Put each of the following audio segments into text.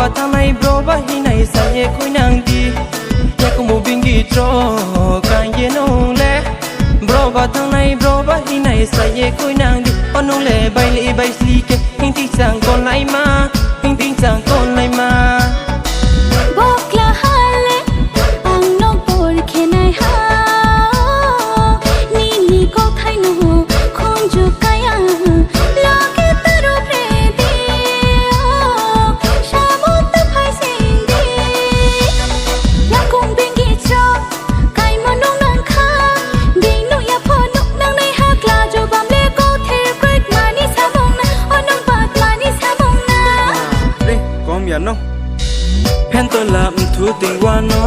ba thang này bro ba hi này sa ye khoi nang di ya ko mo bingi tro kan ye nong le bro ba thang này bro ba hi này sa ye khoi nang di onong le bai li bai sli ke hing ti sang kon lai ma hing ti sang kon lai ma bokla hale ang no por khenai ha ni ni ko thai no khong ju kaya lage taro pre di shamo ta phai sing di ya kong bingi cho kai ma nong nang kha ding no ya pho nok nang nai ha kla jo bam le ko the break mani sa mong na onong pat mani sa mong na re kom ya no hen to la thu tình wa no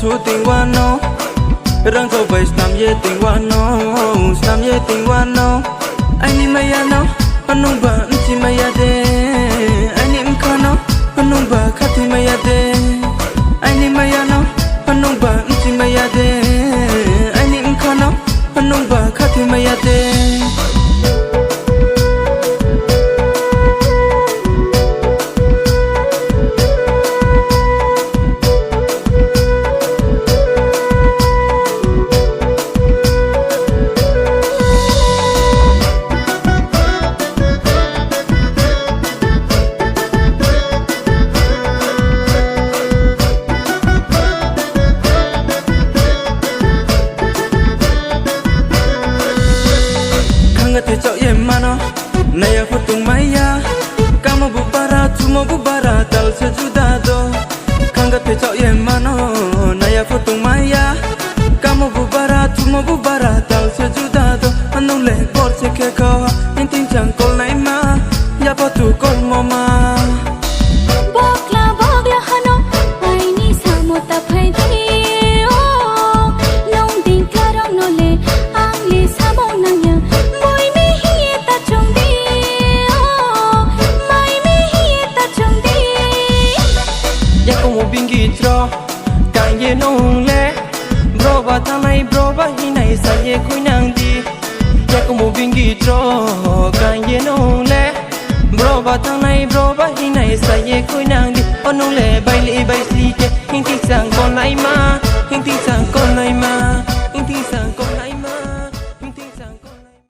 thu tình wa no rang ko bai sam ye tình wa no sam ye tình wa no ai ni maya no anong ba chi maya de ai ni mkha no anong ba khati maya de ai ni maya no anong ba chi maya de ai ni mkha no anong ba khati maya de te chao ye mano naya futung maya kama bubara tumo bubara tal se judado kanga te chao ye mano naya futung maya kama bubara tumo bubara tal se judado anong le por se ke ko inting chang kol nai ma ya pa tu kol mo ma bokla hano ai ni samo ta phai di o nong ding klarong no le ang le samo nang ya moi me hi ta chung di o mai me hi ta chung di ya ko mo bingi tro kan ye nong le bro ba thang này bro ba hi này sa ye khoi nang di ya ko mo bingi tro kan ye nong le bro ba thang này bro ba hi này sa ye khoi nang di onong le bai li bai sli ke hing ti sang kon lai ma